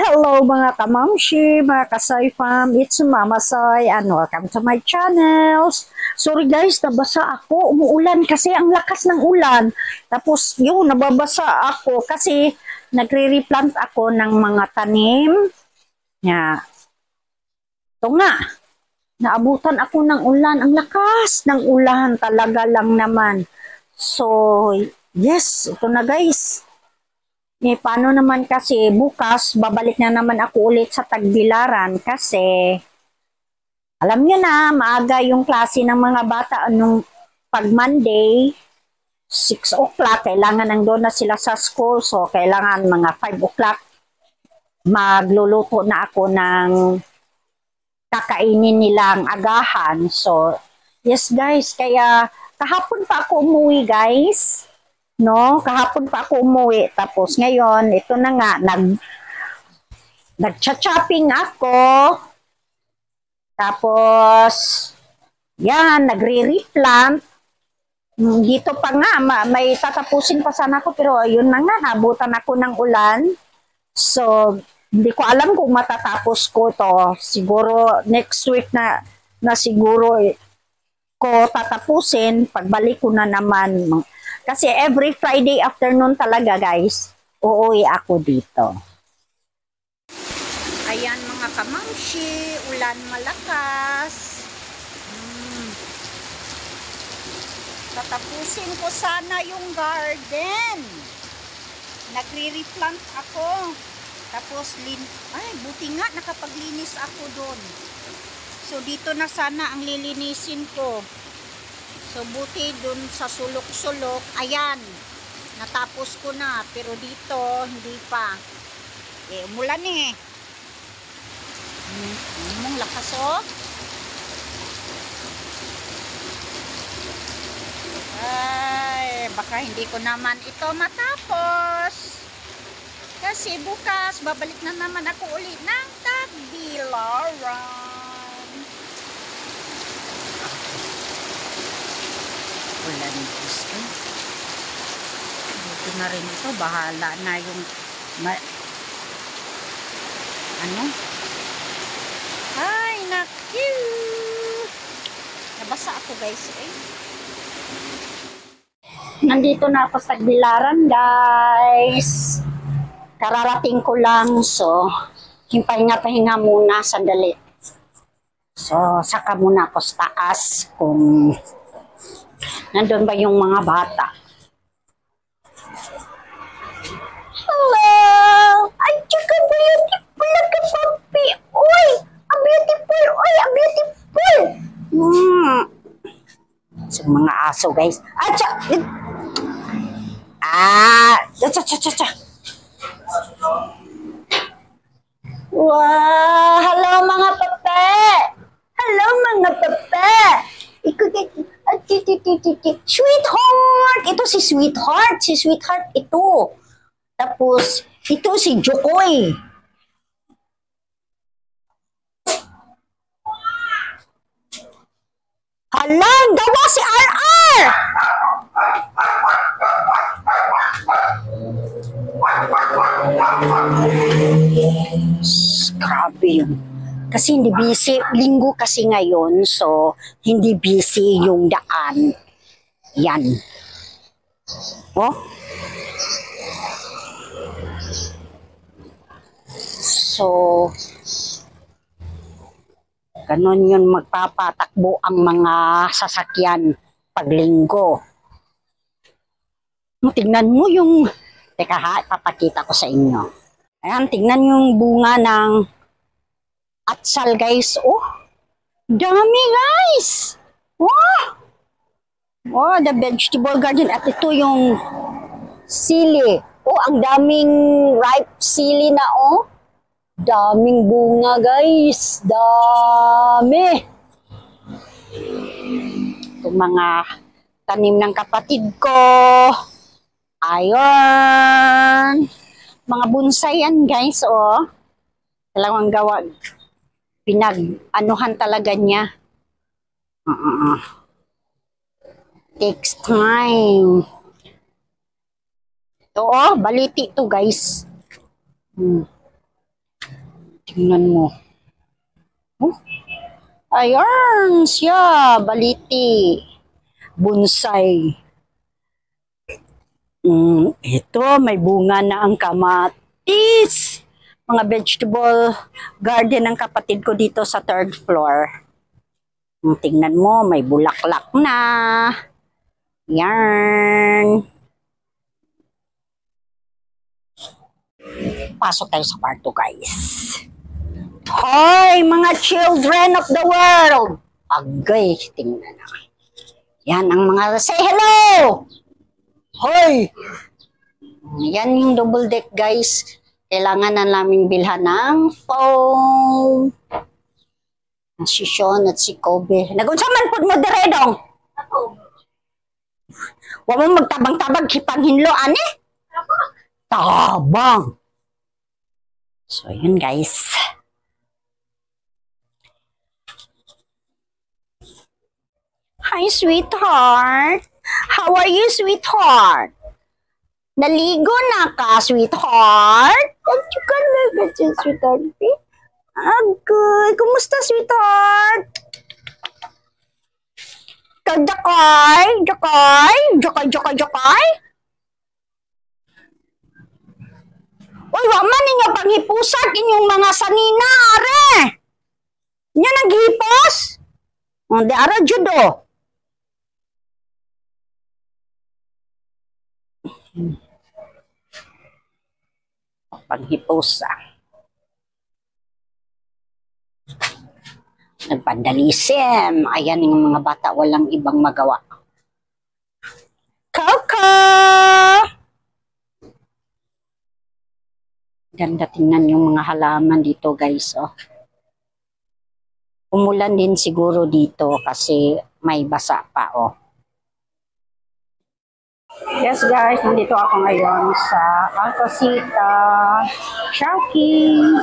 Hello mga kamamshi, mga kasay fam, it's Mama Soy and welcome to my channels. Sorry guys, nabasa ako, umuulan kasi ang lakas ng ulan. Tapos yun, nababasa ako kasi nagre-replant ako ng mga tanim. Nga, ito nga, naabutan ako ng ulan. Ang lakas ng ulan talaga lang naman. So, yes, ito na guys. Paano naman kasi bukas babalik na naman ako ulit sa Tagbilaran kasi alam nyo na maaga yung klase ng mga bata nung pag Monday 6 o'clock kailangan nandun na sila sa school, so kailangan mga 5 o'clock magluluto na ako ng kakainin nilang agahan. So yes guys, kaya kahapon pa ako umuwi guys. No, kahapon pa ako umuwi. Tapos ngayon, ito na nga, nagcha-chopping ako. Tapos, yan, nagre-replant. Dito pa nga, may tatapusin pa sana ako, pero ayun na nga, nabutan ako ng ulan. So, hindi ko alam kung matatapos ko to. Siguro, next week na siguro ko tatapusin. Pagbalik ko na naman, kasi every Friday afternoon talaga guys, uuwi ako dito. Ayan mga kamangshi, ulan malakas. Tatapusin ko sana yung garden. Nagre-replant ako. Tapos, ay buti nga nakapaglinis ako doon. So dito na sana ang lilinisin ko. So, buti dun sa sulok-sulok, ayan, natapos ko na. Pero dito, hindi pa. Umulan eh. Mong lakas oh. Ay, baka hindi ko naman ito matapos. Kasi bukas, babalik na naman ako ulit ng Tagbilaran. Ulan gusto. Buti na rin ito. Bahala na yung ano? Ay, naku! Nabasa ako guys eh. Nandito na ako sa Tagbilaran guys. Kararating ko lang. So, pahinga muna sandali. So, saka muna ako sa taas kung nandun ba yung mga bata? Hello! Ay, tsaka beautiful na ka, papi! Uy! Ang beautiful! Uy! Ang beautiful! So, mga aso, guys. Wow! Hello, mga pape! Hello, mga pape! Sweetheart! Ito si Sweetheart. Si Sweetheart ito. Tapos, ito si Jokoy. Hala, gawa si RR! Grabe yun. Kasi hindi busy, linggo kasi ngayon, so hindi busy yung daan. Yan. Oh. So, ganon yun magpapatakbo ang mga sasakyan pag linggo. Tignan mo yung, teka ha, papakita ko sa inyo. Ayan, tignan yung bunga ng atsal guys. Oh, dami guys. Wow. Oh, the vegetable garden. At ito yung sili. Oh, ang daming ripe sili na oh. Daming bunga guys. Dami. Ito mga tanim ng kapatid ko. Ayun. Mga bonsai yan guys oh. Dalawang gawa. Pinag-anuhan talaga niya. Takes time. Ito oh, baliti to guys. Tingnan mo. Oh, ayan siya, baliti. Bonsai. Ito, may bunga na ang kamatis. Mga vegetable garden ng kapatid ko dito sa third floor. Tingnan mo, may bulaklak na. Yan. Pasok tayo sa kwarto, guys. Hoy, mga children of the world! Agay, tingnan na. Yan ang mga... Say hello! Hoy! Yan yung double deck, guys. Kailangan na namin bilhan ng foam. Si Sean at si Kobe. Nagunsaman po mo diredong. Huwag mo magtabang-tabang kipanghinlo, ane? Tabang! So, yun, guys. Hi, sweetheart. How are you, sweetheart? Naligo na ka, sweetheart? Thank ka na, sweetheart. Good. Kumusta, sweetheart? Jakay? Jakay? Jakay, jakay, jakay? Uy, wag man ninyo panghipusak inyong mga sanina, are. Nya naghipos? Di ara judo. Panghipusak. Nagpandalisim. Ayan yung mga bata, walang ibang magawa. Coco! Ganda tingnan yung mga halaman dito, guys. Oh. Umulan din siguro dito kasi may basa pa. Oh. Yes, guys. Nandito ako ngayon sa Altosita Shopping.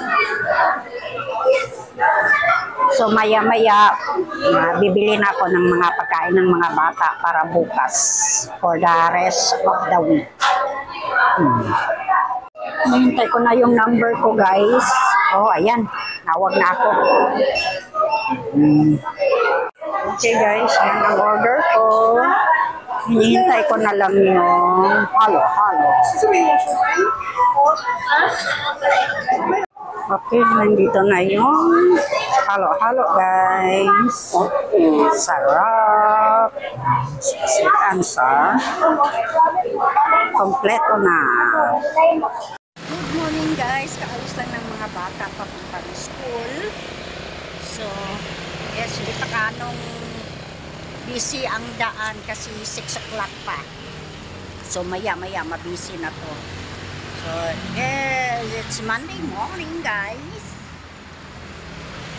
So, maya-maya, bibili na ako ng mga pagkain ng mga bata para bukas for the rest of the week. Hintay ko na yung number ko, guys. Oh, ayan. Nawag na ako. Okay, guys. Yan ang order ko. Hinihintay ko na lang yung halo-halo. Okay, nandito na yung halo-halo, guys. Sarap. Answer. Kompleto na. Good morning, guys. Kaalis lang ng mga bata papuntang school. So, yes, hindi pa kanong busy ang daan kasi 6 o'clock pa. So, maya-maya mabisi na to. So, yes, it's Monday morning, guys.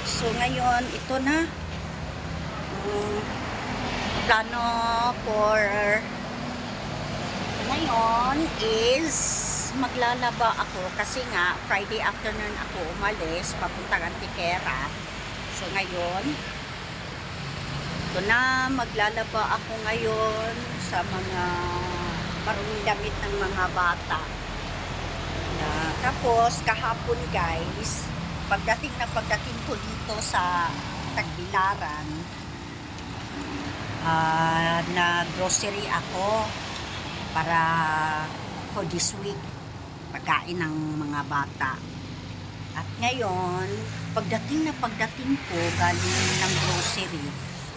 So, ngayon, ito na. Plano for ngayon is maglalaba ako kasi nga Friday afternoon ako umalis papuntang Antiquera. So, ngayon, ito na, maglalaba ako ngayon sa mga maruming damit ng mga bata. Tapos, kahapon, guys, pagdating ko dito sa Tagbilaran, na grocery ako para for this week, pagkain ng mga bata. At ngayon, pagdating ko galing ng grocery,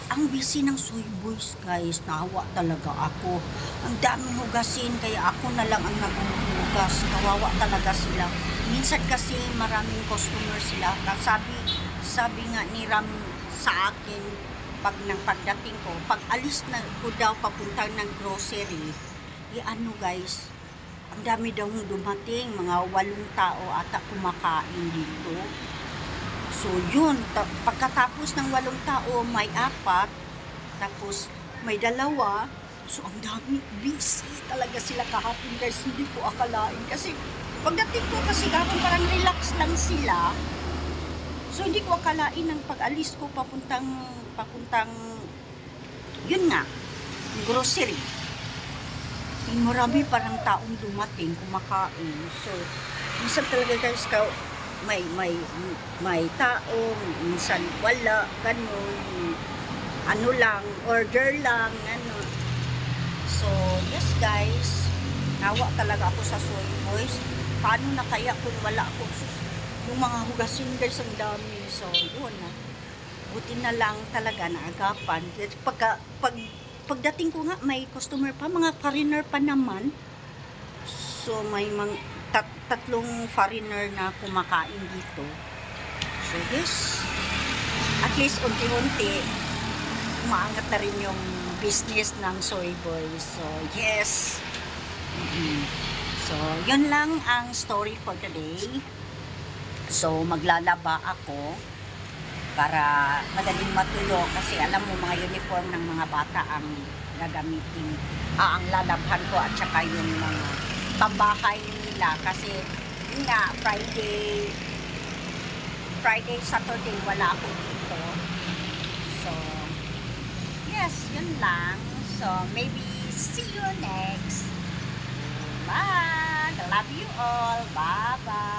ang busy ng soy boys, guys. Nahawa talaga ako. Ang daming hugasin, kaya ako na lang ang naghuhugas. Kawawa talaga sila. Minsan kasi maraming customer sila. Sabi nga ni Ram sa akin, pagdating ko, pag alis na ko daw papunta ng grocery, ano, guys, ang dami daw dumating, mga 8 tao ata kumakain dito. So, yun, pagkatapos ng 8 tao, may 4, tapos may 2, so ang dami, busy talaga sila kahapon, guys, hindi ko akalain, kasi pagdating ko kasi kahapon parang relax lang sila, so hindi ko akalain ng pag-alis ko papuntang, yun nga, grocery. Marami parang taong dumating, kumakain, so, minsan talaga, guys, may tao, minsan wala, ganun. Ano lang, order lang, ano. So, yes guys, nawa talaga ako sa Soy Boys. Paano na kaya kung wala ako? Yung mga hugasin guys, ang dami. So, yun na. Buti na lang talaga naagapan. Pagdating ko nga, may customer pa, mga foreigner pa naman. So, may tatlong foreigner na kumakain dito. So, yes. At least, unti-unti, umaangat na rin yung business ng Soy Boys. So, yes. So, yun lang ang story for today. So, maglalaba ako para madaling matuyo kasi alam mo mga uniform ng mga bata ang gagamitin, ang lalabhan ko at saka yung mga pambahay nila kasi yun nga, Friday, Saturday wala ako dito. So, yes, yun lang. So, maybe see you next. Bye! I love you all. Bye-bye!